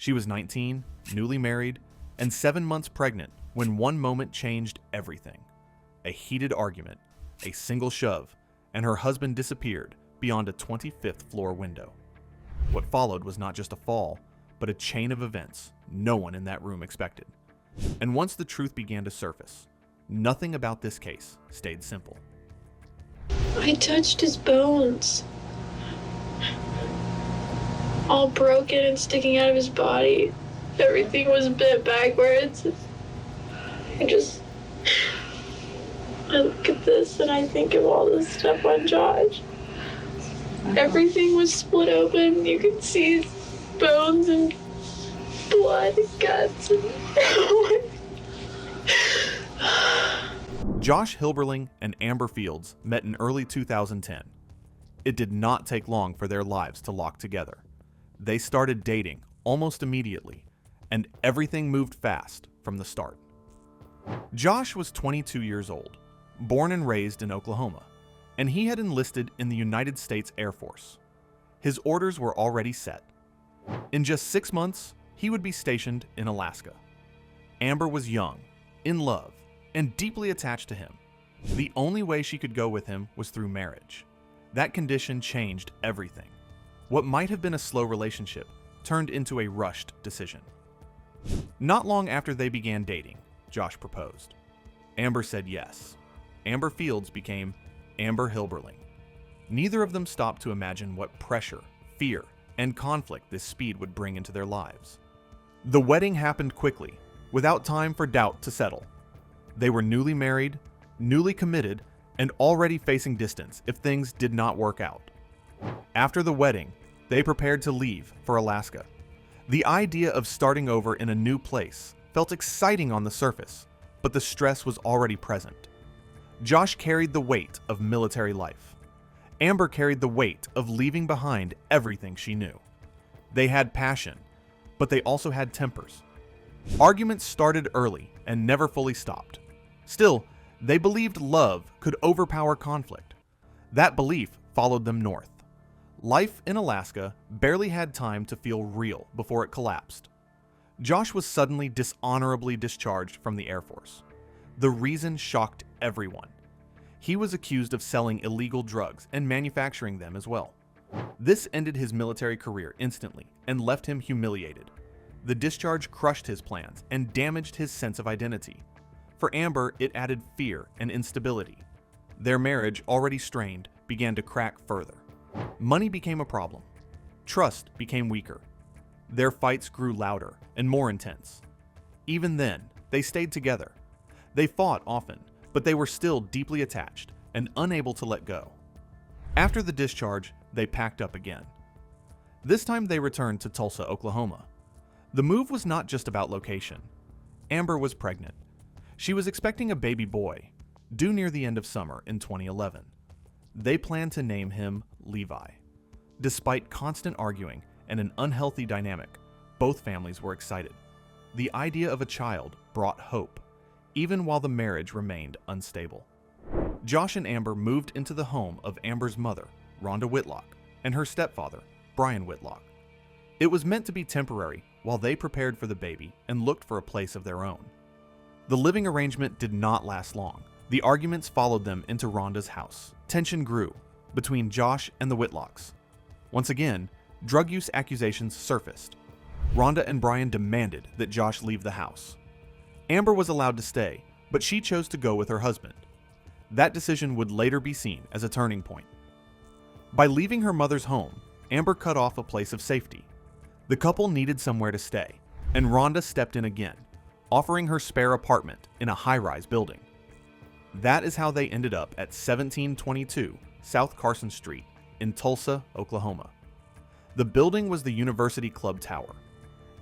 She was 19, newly married, and 7 months pregnant when one moment changed everything. A heated argument, a single shove, and her husband disappeared beyond a 25th floor window. What followed was not just a fall, but a chain of events no one in that room expected. And once the truth began to surface, nothing about this case stayed simple. I touched his bones, all broken and sticking out of his body. Everything was bent backwards. I look at this and I think of all this stuff on Josh. Everything was split open. You could see bones and blood and guts. Josh Hilberling and Amber Fields met in early 2010. It did not take long for their lives to lock together. They started dating almost immediately, and everything moved fast from the start. Josh was 22 years old, born and raised in Oklahoma, and he had enlisted in the United States Air Force. His orders were already set. In just 6 months, he would be stationed in Alaska. Amber was young, in love, and deeply attached to him. The only way she could go with him was through marriage. That condition changed everything. What might have been a slow relationship turned into a rushed decision. Not long after they began dating, Josh proposed. Amber said yes. Amber Fields became Amber Hilberling. Neither of them stopped to imagine what pressure, fear, and conflict this speed would bring into their lives. The wedding happened quickly, without time for doubt to settle. They were newly married, newly committed, and already facing distance if things did not work out. After the wedding, they prepared to leave for Alaska. The idea of starting over in a new place felt exciting on the surface, but the stress was already present. Josh carried the weight of military life. Amber carried the weight of leaving behind everything she knew. They had passion, but they also had tempers. Arguments started early and never fully stopped. Still, they believed love could overpower conflict. That belief followed them north. Life in Alaska barely had time to feel real before it collapsed. Josh was suddenly dishonorably discharged from the Air Force. The reason shocked everyone. He was accused of selling illegal drugs and manufacturing them as well. This ended his military career instantly and left him humiliated. The discharge crushed his plans and damaged his sense of identity. For Amber, it added fear and instability. Their marriage, already strained, began to crack further. Money became a problem. Trust became weaker. Their fights grew louder and more intense. Even then, they stayed together. They fought often, but they were still deeply attached and unable to let go. After the discharge, they packed up again. This time they returned to Tulsa, Oklahoma. The move was not just about location. Amber was pregnant. She was expecting a baby boy, due near the end of summer in 2011. They planned to name him Levi. Despite constant arguing and an unhealthy dynamic, both families were excited. The idea of a child brought hope, even while the marriage remained unstable. Josh and Amber moved into the home of Amber's mother, Rhonda Whitlock, and her stepfather, Brian Whitlock. It was meant to be temporary while they prepared for the baby and looked for a place of their own. The living arrangement did not last long. The arguments followed them into Rhonda's house. Tension grew between Josh and the Whitlocks. Once again, drug use accusations surfaced. Rhonda and Brian demanded that Josh leave the house. Amber was allowed to stay, but she chose to go with her husband. That decision would later be seen as a turning point. By leaving her mother's home, Amber cut off a place of safety. The couple needed somewhere to stay, and Rhonda stepped in again, offering her spare apartment in a high-rise building. That is how they ended up at 1722 South Carson Street in Tulsa, Oklahoma. The building was the University Club Tower.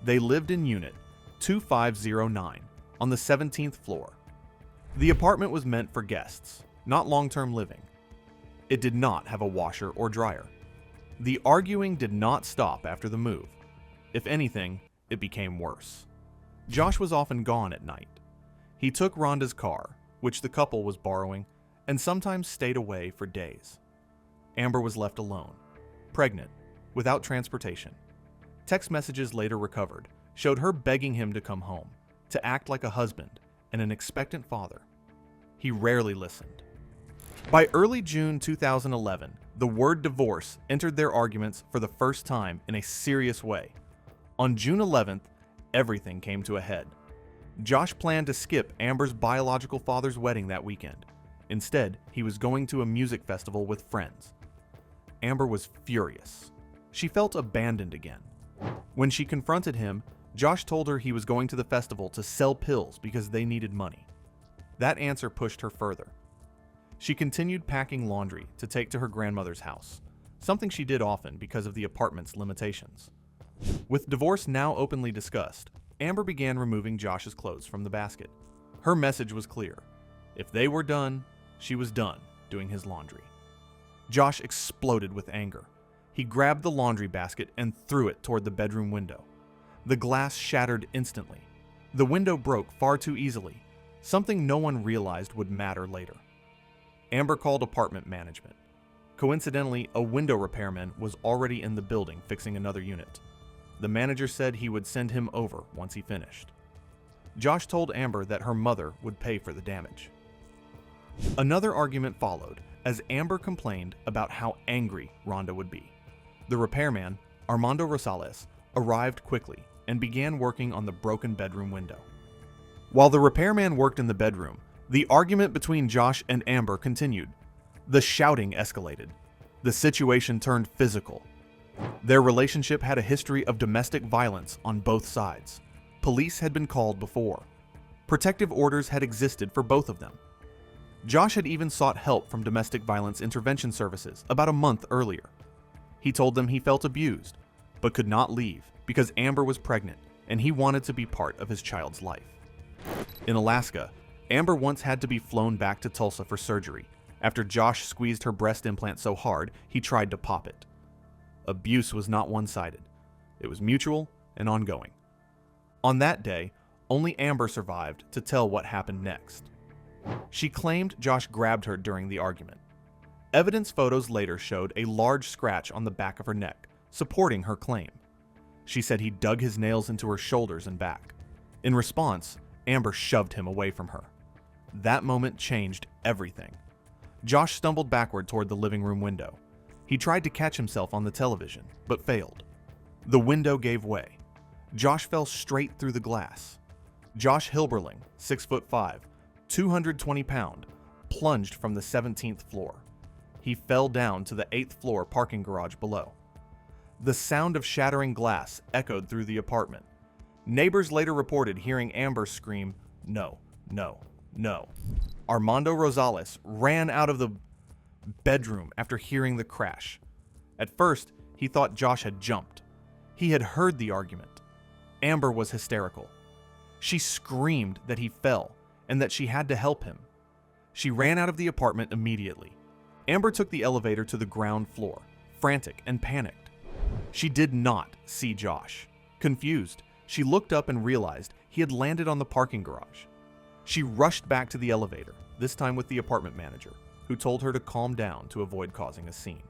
They lived in Unit 2509 on the 17th floor. The apartment was meant for guests, not long-term living. It did not have a washer or dryer. The arguing did not stop after the move. If anything, it became worse. Josh was often gone at night. He took Rhonda's car, which the couple was borrowing, and sometimes stayed away for days. Amber was left alone, pregnant, without transportation. Text messages later recovered showed her begging him to come home, to act like a husband and an expectant father. He rarely listened. By early June 2011, the word divorce entered their arguments for the first time in a serious way. On June 11th, everything came to a head. Josh planned to skip Amber's biological father's wedding that weekend. Instead, he was going to a music festival with friends. Amber was furious. She felt abandoned again. When she confronted him, Josh told her he was going to the festival to sell pills because they needed money. That answer pushed her further. She continued packing laundry to take to her grandmother's house, something she did often because of the apartment's limitations. With divorce now openly discussed, Amber began removing Josh's clothes from the basket. Her message was clear. If they were done, she was done doing his laundry. Josh exploded with anger. He grabbed the laundry basket and threw it toward the bedroom window. The glass shattered instantly. The window broke far too easily, something no one realized would matter later. Amber called apartment management. Coincidentally, a window repairman was already in the building fixing another unit. The manager said he would send him over once he finished. Josh told Amber that her mother would pay for the damage. Another argument followed as Amber complained about how angry Rhonda would be. The repairman, Armando Rosales, arrived quickly and began working on the broken bedroom window. While the repairman worked in the bedroom, the argument between Josh and Amber continued. The shouting escalated. The situation turned physical. Their relationship had a history of domestic violence on both sides. Police had been called before. Protective orders had existed for both of them. Josh had even sought help from domestic violence intervention services about a month earlier. He told them he felt abused, but could not leave because Amber was pregnant and he wanted to be part of his child's life. In Alaska, Amber once had to be flown back to Tulsa for surgery after Josh squeezed her breast implant so hard he tried to pop it. Abuse was not one-sided. It was mutual and ongoing. On that day, only Amber survived to tell what happened next. She claimed Josh grabbed her during the argument. Evidence photos later showed a large scratch on the back of her neck, supporting her claim. She said he dug his nails into her shoulders and back. In response, Amber shoved him away from her. That moment changed everything. Josh stumbled backward toward the living room window. He tried to catch himself on the television, but failed. The window gave way. Josh fell straight through the glass. Josh Hilberling, 6'5", 220 pounds, plunged from the 17th floor. He fell down to the 8th floor parking garage below. The sound of shattering glass echoed through the apartment. Neighbors later reported hearing Amber scream, "No, no, no." Armando Rosales ran out of the bedroom after hearing the crash. At first, he thought Josh had jumped. He had heard the argument. Amber was hysterical. She screamed that he fell and that she had to help him. She ran out of the apartment immediately. Amber took the elevator to the ground floor, frantic and panicked. She did not see Josh. Confused, she looked up and realized he had landed on the parking garage. She rushed back to the elevator, this time with the apartment manager, who told her to calm down to avoid causing a scene.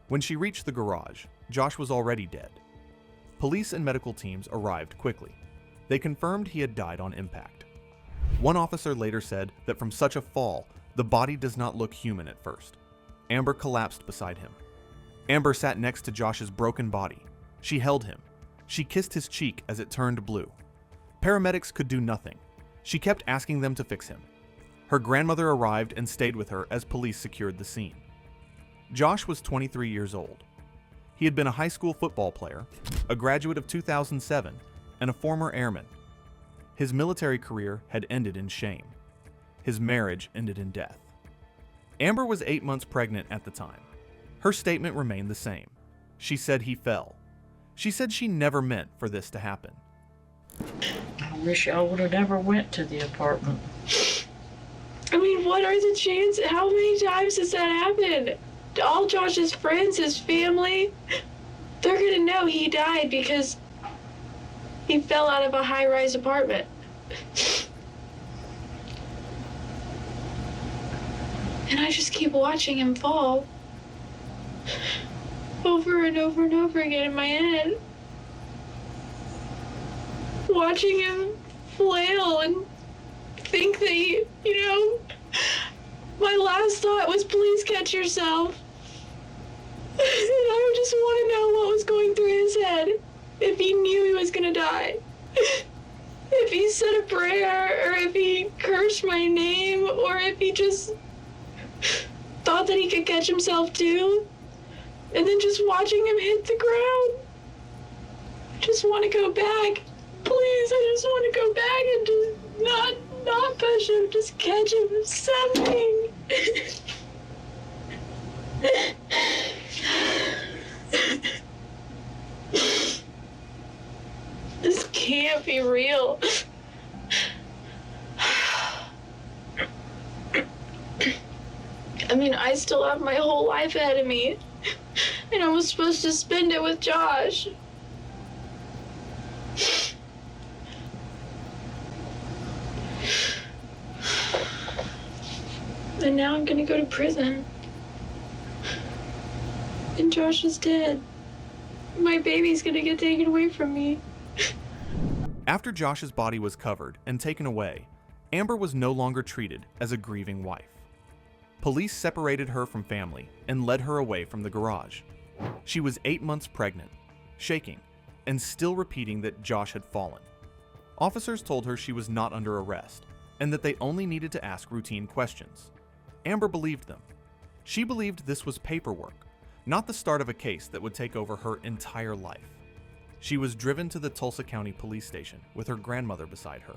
When she reached the garage, Josh was already dead. Police and medical teams arrived quickly. They confirmed he had died on impact. One officer later said that from such a fall, the body does not look human at first. Amber collapsed beside him. Amber sat next to Josh's broken body. She held him. She kissed his cheek as it turned blue. Paramedics could do nothing. She kept asking them to fix him. Her grandmother arrived and stayed with her as police secured the scene. Josh was 23 years old. He had been a high school football player, a graduate of 2007, and a former airman. His military career had ended in shame. His marriage ended in death. Amber was 8 months pregnant at the time. Her statement remained the same. She said he fell. She said she never meant for this to happen. I wish I would have never went to the apartment. I mean, what are the chances? How many times has that happened? All Josh's friends, his family, they're gonna know he died because he fell out of a high-rise apartment. And I just keep watching him fall over and over and over again in my head. watching him flail and think that my last thought was, please catch yourself. And I just want to know what was going through his head, if he knew he was gonna die. If he said a prayer, or if he cursed my name, or if he just thought that he could catch himself too. And then just watching him hit the ground. I just want to go back. Please, I just want to go back and just not push him, just catch him, something. This can't be real. I mean, I still have my whole life ahead of me, and I was supposed to spend it with Josh. And now I'm gonna go to prison. And Josh is dead. My baby's gonna get taken away from me. After Josh's body was covered and taken away, Amber was no longer treated as a grieving wife. Police separated her from family and led her away from the garage. She was 8 months pregnant, shaking, and still repeating that Josh had fallen. Officers told her she was not under arrest and that they only needed to ask routine questions. Amber believed them. She believed this was paperwork, not the start of a case that would take over her entire life. She was driven to the Tulsa County Police Station with her grandmother beside her,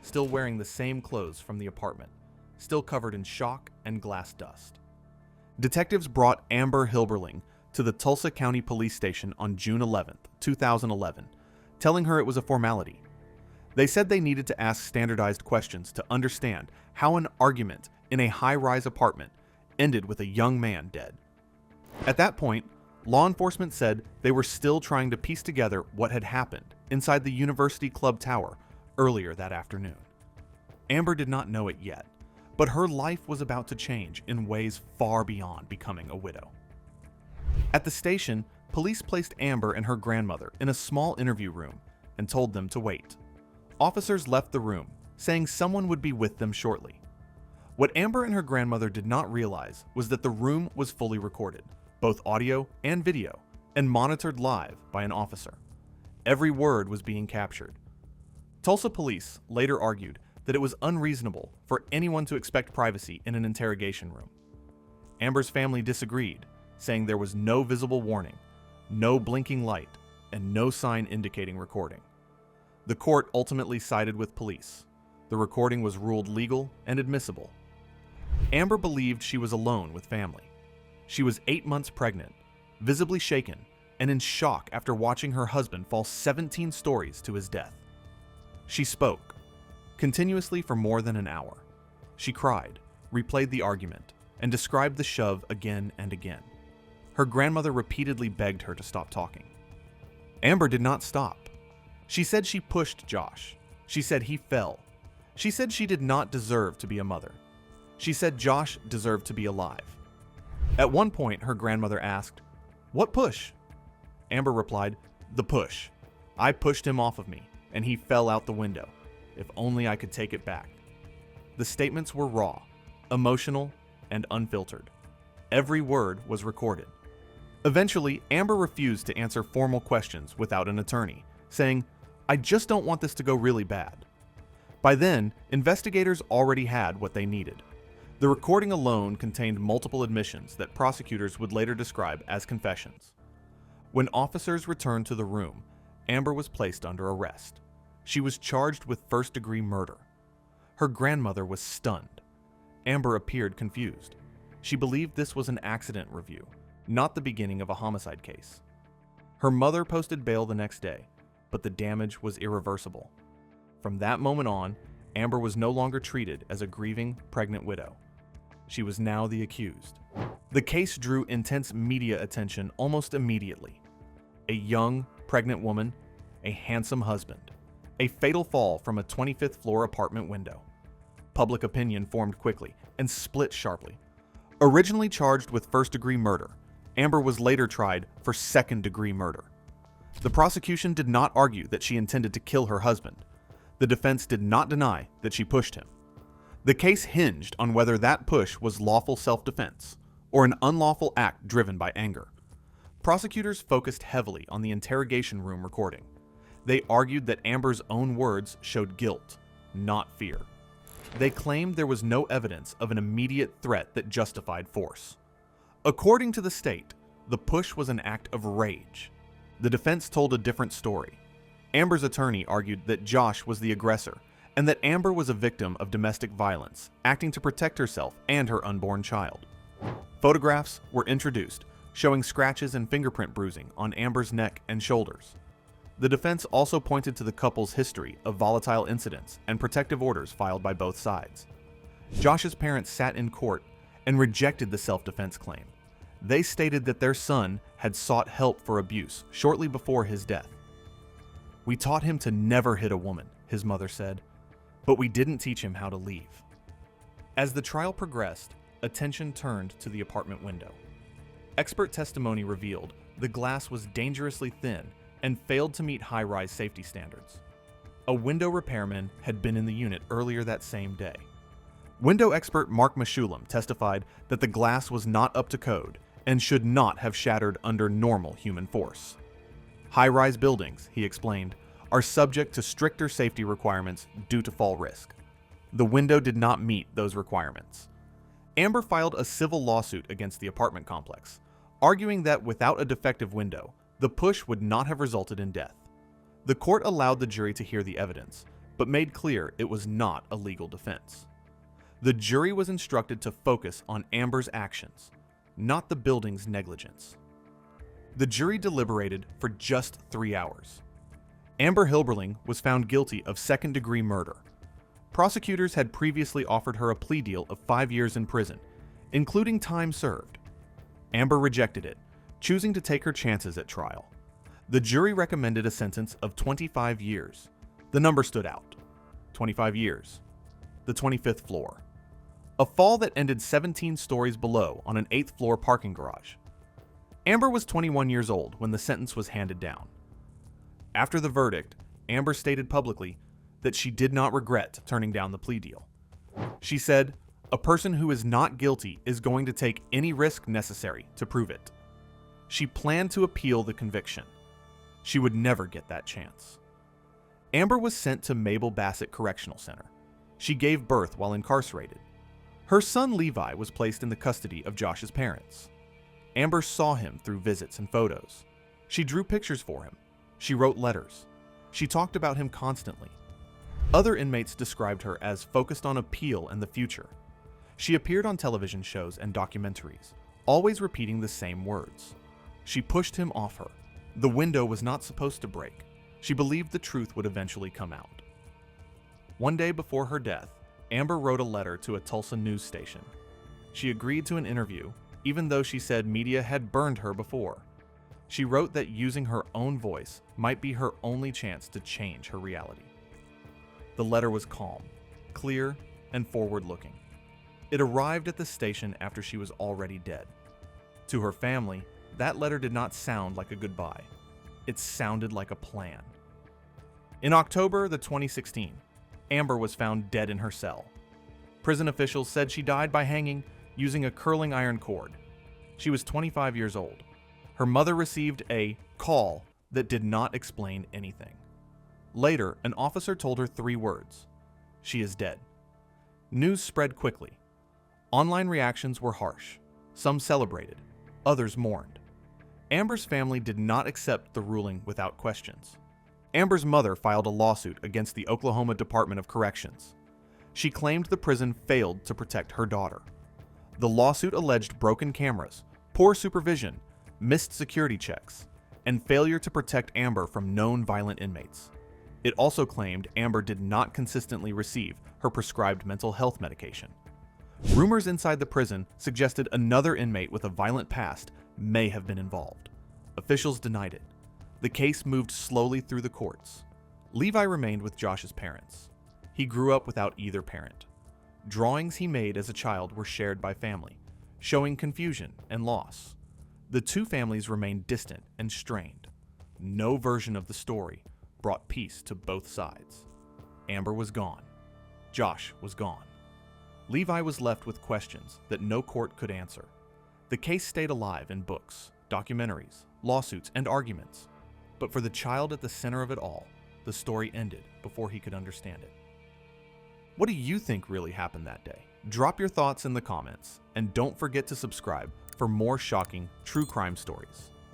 still wearing the same clothes from the apartment, still covered in shock and glass dust. Detectives brought Amber Hilberling to the Tulsa County Police Station on June 11, 2011, telling her it was a formality. They said they needed to ask standardized questions to understand how an argument in a high-rise apartment ended with a young man dead. At that point, law enforcement said they were still trying to piece together what had happened inside the University Club Tower earlier that afternoon. Amber did not know it yet, but her life was about to change in ways far beyond becoming a widow. At the station, police placed Amber and her grandmother in a small interview room and told them to wait. Officers left the room, saying someone would be with them shortly. What Amber and her grandmother did not realize was that the room was fully recorded, both audio and video, and monitored live by an officer. Every word was being captured. Tulsa police later argued that it was unreasonable for anyone to expect privacy in an interrogation room. Amber's family disagreed, saying there was no visible warning, no blinking light, and no sign indicating recording. The court ultimately sided with police. The recording was ruled legal and admissible. Amber believed she was alone with family. She was 8 months pregnant, visibly shaken, and in shock after watching her husband fall 17 stories to his death. She spoke, continuously for more than an hour. She cried, replayed the argument, and described the shove again and again. Her grandmother repeatedly begged her to stop talking. Amber did not stop. She said she pushed Josh. She said he fell. She said she did not deserve to be a mother. She said Josh deserved to be alive. At one point, her grandmother asked, "What push?" Amber replied, "The push. I pushed him off of me, and he fell out the window. If only I could take it back." The statements were raw, emotional, and unfiltered. Every word was recorded. Eventually, Amber refused to answer formal questions without an attorney, saying, "I just don't want this to go really bad." By then, investigators already had what they needed. The recording alone contained multiple admissions that prosecutors would later describe as confessions. When officers returned to the room, Amber was placed under arrest. She was charged with first-degree murder. Her grandmother was stunned. Amber appeared confused. She believed this was an accident review, not the beginning of a homicide case. Her mother posted bail the next day, but the damage was irreversible. From that moment on, Amber was no longer treated as a grieving, pregnant widow. She was now the accused. The case drew intense media attention almost immediately. A young, pregnant woman, a handsome husband, a fatal fall from a 25th floor apartment window. Public opinion formed quickly and split sharply. Originally charged with first-degree murder, Amber was later tried for second-degree murder. The prosecution did not argue that she intended to kill her husband. The defense did not deny that she pushed him. The case hinged on whether that push was lawful self-defense or an unlawful act driven by anger. Prosecutors focused heavily on the interrogation room recording. They argued that Amber's own words showed guilt, not fear. They claimed there was no evidence of an immediate threat that justified force. According to the state, the push was an act of rage. The defense told a different story. Amber's attorney argued that Josh was the aggressor and that Amber was a victim of domestic violence, acting to protect herself and her unborn child. Photographs were introduced, showing scratches and fingerprint bruising on Amber's neck and shoulders. The defense also pointed to the couple's history of volatile incidents and protective orders filed by both sides. Josh's parents sat in court and rejected the self-defense claim. They stated that their son had sought help for abuse shortly before his death. "We taught him to never hit a woman," his mother said, "but we didn't teach him how to leave." As the trial progressed, attention turned to the apartment window. Expert testimony revealed the glass was dangerously thin and failed to meet high-rise safety standards. A window repairman had been in the unit earlier that same day. Window expert Mark Meshulam testified that the glass was not up to code and should not have shattered under normal human force. High-rise buildings, he explained, are subject to stricter safety requirements due to fall risk. The window did not meet those requirements. Amber filed a civil lawsuit against the apartment complex, arguing that without a defective window, the push would not have resulted in death. The court allowed the jury to hear the evidence, but made clear it was not a legal defense. The jury was instructed to focus on Amber's actions, not the building's negligence. The jury deliberated for just 3 hours. Amber Hilberling was found guilty of second-degree murder. Prosecutors had previously offered her a plea deal of 5 years in prison, including time served. Amber rejected it, choosing to take her chances at trial. The jury recommended a sentence of 25 years. The number stood out. 25 years. The 25th floor. A fall that ended 17 stories below on an 8th floor parking garage. Amber was 21 years old when the sentence was handed down. After the verdict, Amber stated publicly that she did not regret turning down the plea deal. She said, "A person who is not guilty is going to take any risk necessary to prove it." She planned to appeal the conviction. She would never get that chance. Amber was sent to Mabel Bassett Correctional Center. She gave birth while incarcerated. Her son Levi was placed in the custody of Josh's parents. Amber saw him through visits and photos. She drew pictures for him. She wrote letters. She talked about him constantly. Other inmates described her as focused on appeal and the future. She appeared on television shows and documentaries, always repeating the same words. She pushed him off her. The window was not supposed to break. She believed the truth would eventually come out. One day before her death, Amber wrote a letter to a Tulsa news station. She agreed to an interview, even though she said media had burned her before. She wrote that using her own voice might be her only chance to change her reality. The letter was calm, clear, and forward-looking. It arrived at the station after she was already dead. To her family, that letter did not sound like a goodbye. It sounded like a plan. In October 2016, Amber was found dead in her cell. Prison officials said she died by hanging using a curling iron cord. She was 25 years old. Her mother received a call that did not explain anything. Later, an officer told her 3 words: "She is dead." News spread quickly. Online reactions were harsh. Some celebrated, others mourned. Amber's family did not accept the ruling without questions. Amber's mother filed a lawsuit against the Oklahoma Department of Corrections. She claimed the prison failed to protect her daughter. The lawsuit alleged broken cameras, poor supervision, missed security checks, and failure to protect Amber from known violent inmates. It also claimed Amber did not consistently receive her prescribed mental health medication. Rumors inside the prison suggested another inmate with a violent past may have been involved. Officials denied it. The case moved slowly through the courts. Levi remained with Josh's parents. He grew up without either parent. Drawings he made as a child were shared by family, showing confusion and loss. The two families remained distant and strained. No version of the story brought peace to both sides. Amber was gone. Josh was gone. Levi was left with questions that no court could answer. The case stayed alive in books, documentaries, lawsuits, and arguments. But for the child at the center of it all, the story ended before he could understand it. What do you think really happened that day? Drop your thoughts in the comments, and don't forget to subscribe for more shocking true crime stories.